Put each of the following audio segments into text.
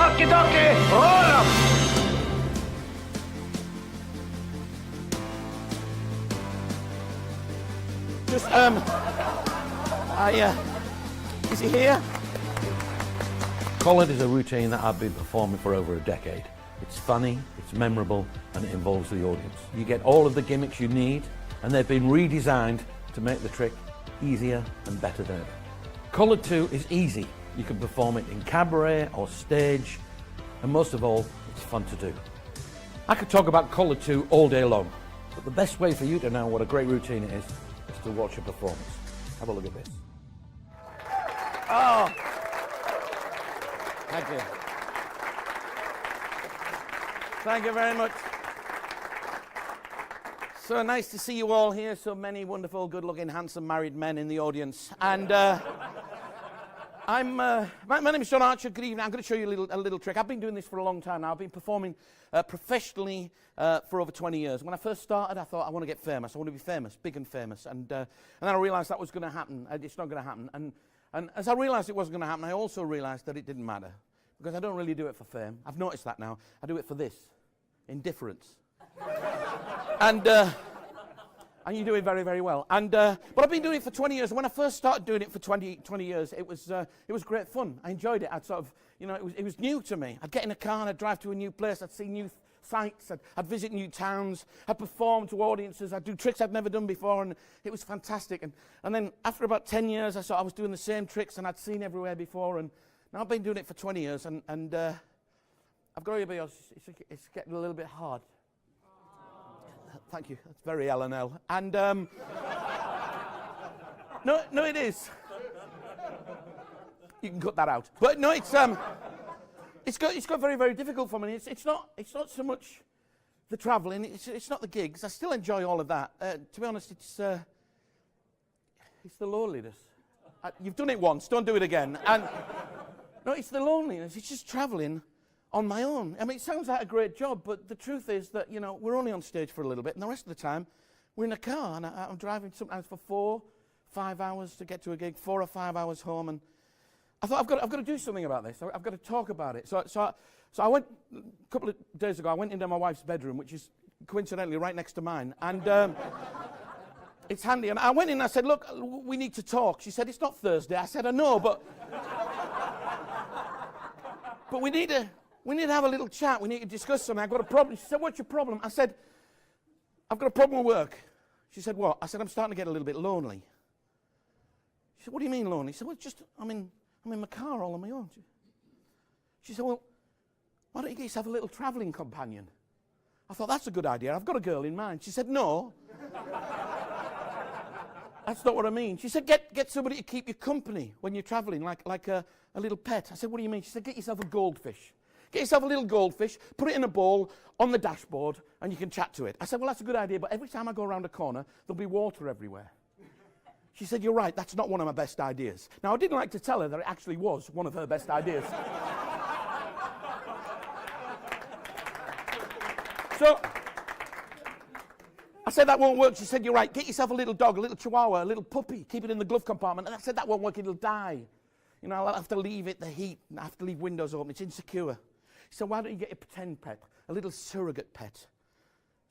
Okie dokie, roll up. Just, is he here? Collard is a routine that I've been performing for over a decade. It's funny, it's memorable, and it involves the audience. You get all of the gimmicks you need, and they've been redesigned to make the trick easier and better than ever. Collard 2 is easy. You can perform it in cabaret or stage, and most of all, it's fun to do. I could talk about Collard 2 all day long, but the best way for you to know what a great routine it is to watch a performance. Have a look at this. Oh, thank you. Thank you very much. So nice to see you all here, so many wonderful, good-looking, handsome married men in the audience. And my name is John Archer. Good evening. I'm going to show you a little trick. I've been doing this for a long time now. I've been performing professionally for over 20 years. When I first started, I thought, I want to get famous. I want to be famous, big and famous. And then I realized that was going to happen. It's not going to happen. And as I realized it wasn't going to happen, I also realized that it didn't matter. Because I don't really do it for fame. I've noticed that now. I do it for this, indifference. And you do it very, very well. But I've been doing it for 20 years. When I first started doing it for 20 years, it was great fun. I enjoyed it. I'd sort of, it was new to me. I'd get in a car and I'd drive to a new place. I'd see new sights. I'd visit new towns. I'd perform to audiences. I'd do tricks I'd never done before, and it was fantastic. And then after about 10 years, I saw I was doing the same tricks, and I'd seen everywhere before. And now I've been doing it for 20 years, and I've got to be honest, it's getting a little bit hard. Thank you. That's very L&L. And no, it is. You can cut that out. But no, it's got very, very difficult for me. It's not so much the travelling. It's not the gigs. I still enjoy all of that. To be honest, it's the loneliness. You've done it once. Don't do it again. And no, it's the loneliness. It's just travelling on my own. I mean, it sounds like a great job, but the truth is that, we're only on stage for a little bit, and the rest of the time, we're in a car, and I'm driving sometimes for 4-5 hours to get to a gig, 4 or 5 hours home, and I thought, I've got to do something about this. I've got to talk about it. So I went, a couple of days ago, I went into my wife's bedroom, which is coincidentally right next to mine, and it's handy, and I went in and I said, look, we need to talk. She said, it's not Thursday. I said, I know, but we need to have a little chat. We need to discuss something. I've got a problem. She said, what's your problem? I said, I've got a problem with work. She said, what? I said, I'm starting to get a little bit lonely. She said, what do you mean lonely? She said, well, I'm in my car all on my own. She said, well, why don't you get yourself a little travelling companion? I thought, that's a good idea. I've got a girl in mind. She said, no. That's not what I mean. She said, get somebody to keep you company when you're travelling, like a little pet. I said, what do you mean? She said, get yourself a goldfish. Get yourself a little goldfish, put it in a bowl on the dashboard, and you can chat to it. I said, well, that's a good idea, but every time I go around a corner, there'll be water everywhere. She said, you're right, that's not one of my best ideas. Now, I didn't like to tell her that it actually was one of her best ideas. So, I said, that won't work. She said, you're right, get yourself a little dog, a little chihuahua, a little puppy, keep it in the glove compartment. And I said, that won't work, it'll die. I'll have to leave it, the heat, I have to leave windows open, it's insecure. So why don't you get a pretend pet, a little surrogate pet,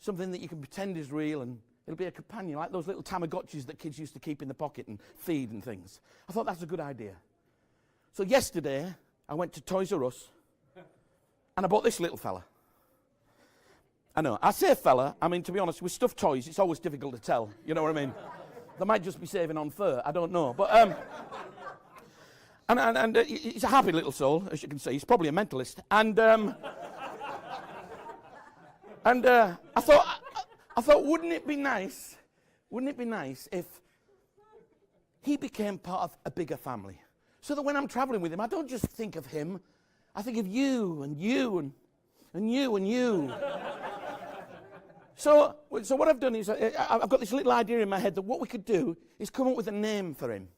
something that you can pretend is real, and it'll be a companion, like those little Tamagotchis that kids used to keep in the pocket and feed and things. I thought that's a good idea. So yesterday, I went to Toys R Us, and I bought this little fella. I know, I say fella, I mean, to be honest, with stuffed toys, it's always difficult to tell, you know what I mean? They might just be saving on fur, I don't know, but And he's a happy little soul, as you can see. He's probably a mentalist. And I thought, wouldn't it be nice if he became part of a bigger family? So that when I'm traveling with him, I don't just think of him. I think of you and you and you and you. So what I've done is I've got this little idea in my head that what we could do is come up with a name for him.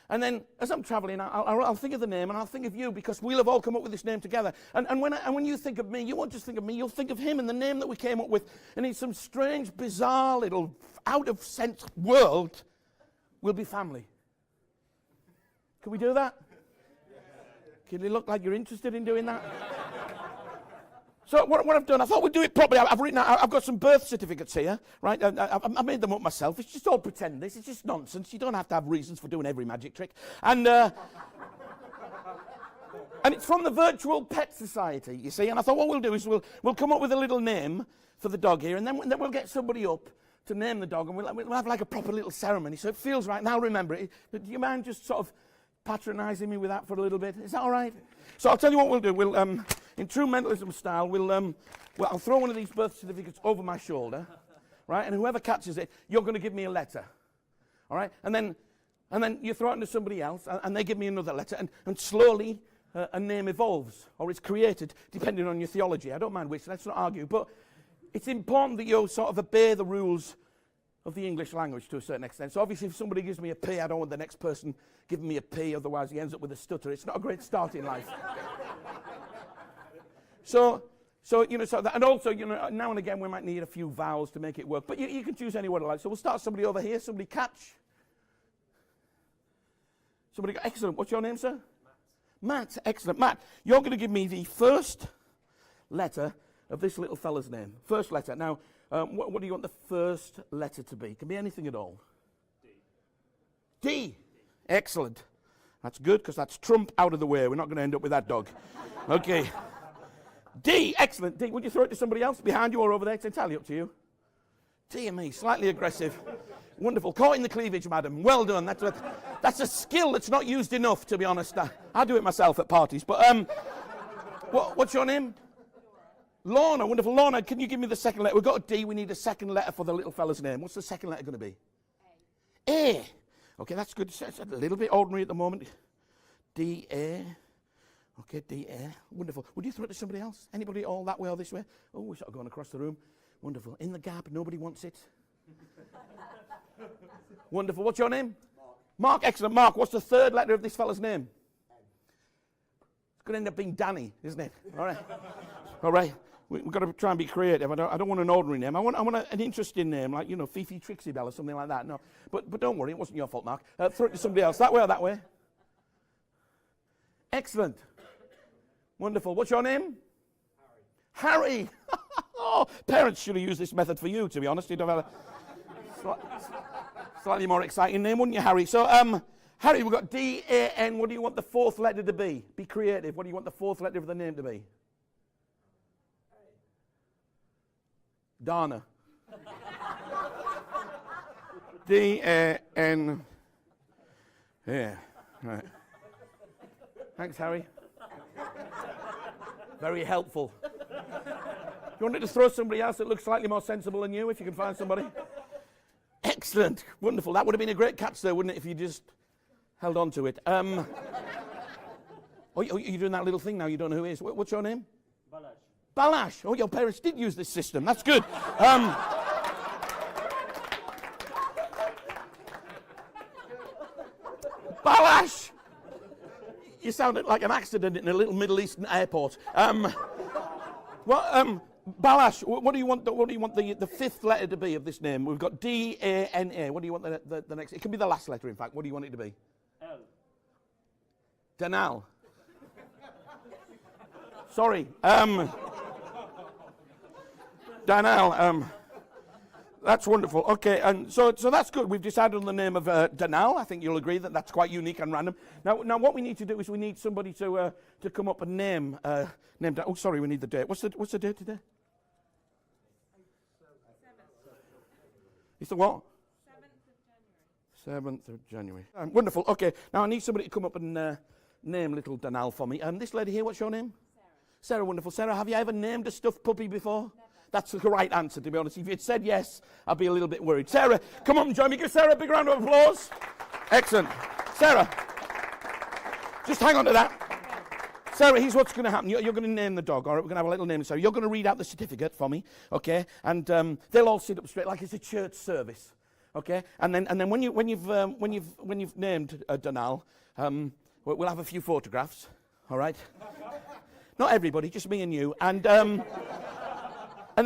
And then, as I'm travelling, I'll think of the name, and I'll think of you, because we'll have all come up with this name together. And when you think of me, you won't just think of me, you'll think of him and the name that we came up with. And in some strange, bizarre, little, out-of-sense world, we'll be family. Can we do that? Can you look like you're interested in doing that? So what I've done, I thought we'd do it properly. I've written out, I've got some birth certificates here, right? I made them up myself. It's just all pretend. This is just nonsense. You don't have to have reasons for doing every magic trick. And it's from the Virtual Pet Society, you see. And I thought what we'll do is we'll come up with a little name for the dog here, and then we'll get somebody up to name the dog, and we'll have like a proper little ceremony, so it feels right. Now remember it. But do you mind just sort of patronising me with that for a little bit? Is that all right? So I'll tell you what we'll do. We'll, in true mentalism style, I'll throw one of these birth certificates over my shoulder, right? And whoever catches it, you're going to give me a letter, all right? And then you throw it into somebody else, and they give me another letter, and slowly a name evolves, or is created, depending on your theology. I don't mind which, let's not argue, but it's important that you sort of obey the rules of the English language to a certain extent. So obviously if somebody gives me a P, I don't want the next person giving me a P, otherwise he ends up with a stutter. It's not a great start in life. So and also, now and again we might need a few vowels to make it work, but you can choose anyone you like. So we'll start somebody over here. Somebody catch. Somebody, excellent. What's your name, sir? Matt, excellent. Matt, you're going to give me the first letter of this little fella's name. First letter. Now, what do you want the first letter to be? It can be anything at all. D. D. Excellent. That's good, because that's Trump out of the way. We're not going to end up with that dog. Okay. D. Excellent. D. Would you throw it to somebody else behind you or over there? It's entirely up to you. Dear me, slightly aggressive. Wonderful. Caught in the cleavage, madam. Well done. That's a skill that's not used enough, to be honest. I do it myself at parties. But what's your name? Lorna. Wonderful. Lorna, can you give me the second letter? We've got a D. We need a second letter for the little fella's name. What's the second letter going to be? A. A. Okay, that's good. It's a little bit ordinary at the moment. D-A. Okay, D-A. Wonderful. Would you throw it to somebody else? Anybody all that way or this way? Oh, we're sort of going across the room. Wonderful. In the gap. Nobody wants it. Wonderful. What's your name? Mark. Mark. Excellent. Mark, what's the third letter of this fella's name? It's going to end up being Danny, isn't it? All right. All right. We've got to try and be creative. I don't want an ordinary name. I want an interesting name, like, Fifi Trixie Bell or something like that. No, but don't worry, it wasn't your fault, Mark. Throw it to somebody else. That way or that way? Excellent. Wonderful. What's your name? Harry. Harry. Oh, parents should have used this method for you, to be honest. You'd have had a slightly more exciting name, wouldn't you, Harry? So, Harry, we've got D-A-N. What do you want the fourth letter to be? Be creative. What do you want the fourth letter of the name to be? Dana. D-A-N. Yeah, right. Thanks, Harry. Very helpful. You wanted to throw somebody else that looks slightly more sensible than you, if you can find somebody? Excellent. Wonderful. That would have been a great catch there, wouldn't it, if you just held on to it. Oh, you're doing that little thing now. You don't know who it is. What's your name? Balash. Balash. Oh, your parents did use this system. That's good. Balash. You sounded like an accident in a little Middle Eastern airport. Balash, what do you want the fifth letter to be of this name? We've got D-A-N-A. What do you want the next? It can be the last letter, in fact. What do you want it to be? L. Danal. Sorry. Danal. That's wonderful. Okay, and so that's good. We've decided on the name of Danal. I think you'll agree that that's quite unique and random. Now what we need to do is we need somebody to come up and name. Oh, sorry, we need the date. What's the date today? 7th. It's the what? 7th of January. Wonderful. Okay, now I need somebody to come up and name little Danal for me. This lady here, what's your name? Sarah. Sarah, wonderful. Sarah, have you ever named a stuffed puppy before? Never. That's the right answer, to be honest. If you'd said yes, I'd be a little bit worried. Sarah, come on and join me. Give Sarah a big round of applause. Excellent. Sarah, just hang on to that. Sarah, here's what's going to happen. You're going to name the dog, all right? We're going to have a little name. So you're going to read out the certificate for me, okay? And they'll all sit up straight like it's a church service, okay? And then when you've named Donal, we'll have a few photographs, all right? Not everybody, just me and you. And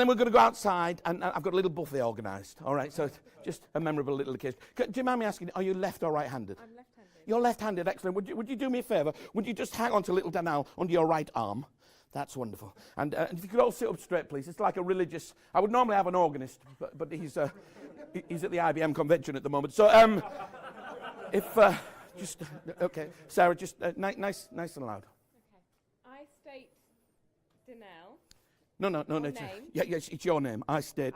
then we're going to go outside, and I've got a little buffet organised, all right? So it's just a memorable little occasion. Do you mind me asking, are you left or right-handed? I'm left-handed. You're left-handed, excellent. Would you do me a favour? Would you just hang on to little Danal under your right arm? That's wonderful. And if you could all sit up straight, please. It's like a religious... I would normally have an organist, but he's at the IBM convention at the moment. So, okay, Sarah, just nice and loud. Okay. I state Danelle. No. Name? Yes, it's your name. I state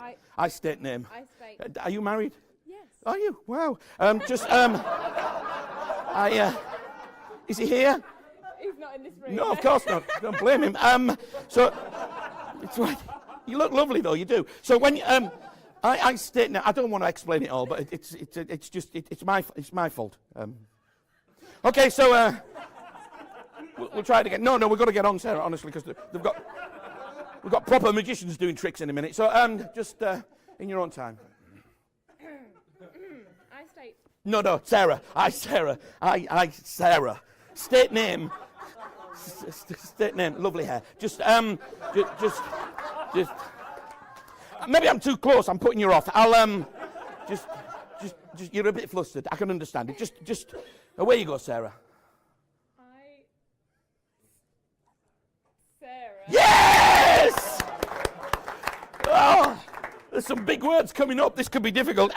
name. I state... Are you married? Yes. Are you? Wow. Is he here? He's not in this room. No, of course not. Don't blame him. So, it's right. You look lovely, though. You do. So when I state now, I don't want to explain it all, but it's my fault. Okay, so we'll try it again. No, we've got to get on, Sarah. Honestly, because we've got proper magicians doing tricks in a minute. So just in your own time. I state. No, Sarah. Sarah. State name. State name. Lovely hair. Just. Maybe I'm too close. I'm putting you off. I'll just. You're a bit flustered. I can understand it. Just. Away you go, Sarah. Sarah. Yes! Oh, there's some big words coming up. This could be difficult.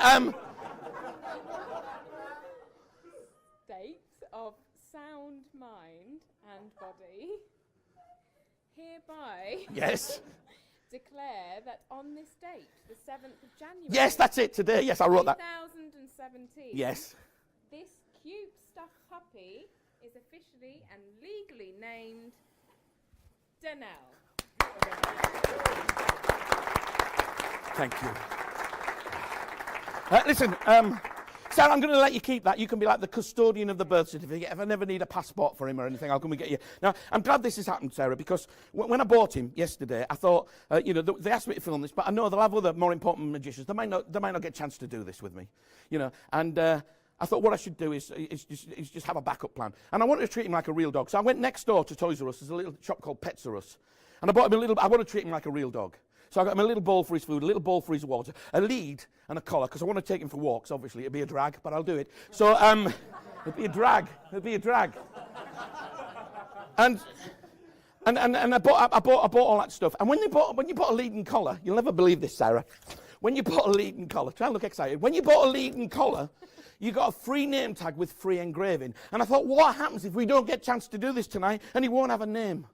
State of sound mind and body hereby Yes. declare that on this date, the 7th of January. Yes, that's it today. Yes, I wrote that. 2017. Yes. This cute stuffed puppy is officially and legally named Danelle. Thank you. Listen, Sarah, I'm going to let you keep that. You can be like the custodian of the birth certificate. If I never need a passport for him or anything, I'll come and get you. Now, I'm glad this has happened, Sarah, because when I bought him yesterday, I thought, they asked me to film this, but I know they'll have other more important magicians. They might not get a chance to do this with me, And I thought what I should do is just have a backup plan. And I wanted to treat him like a real dog. So I went next door to Toys R Us. There's a little shop called Pets R Us. And I bought him I want to treat him like a real dog. So I got him a little bowl for his food, a little bowl for his water, a lead and a collar, because I want to take him for walks, obviously. It'd be a drag, but I'll do it. So it'd be a drag. And I bought all that stuff. And when you bought a lead and collar, you'll never believe this, Sarah. When you bought a lead and collar, try and look excited. When you bought a lead and collar, you got a free name tag with free engraving. And I thought, what happens if we don't get a chance to do this tonight and he won't have a name?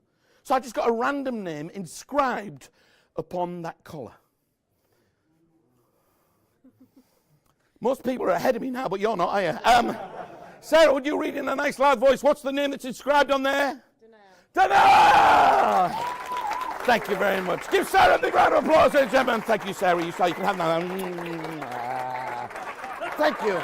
So I just got a random name inscribed upon that collar. Most people are ahead of me now, but you're not, are you? Sarah, would you read in a nice loud voice, what's the name that's inscribed on there? Danelle! Thank you very much. Give Sarah a big round of applause, ladies and gentlemen. Thank you, Sarah. You can have that. Thank you.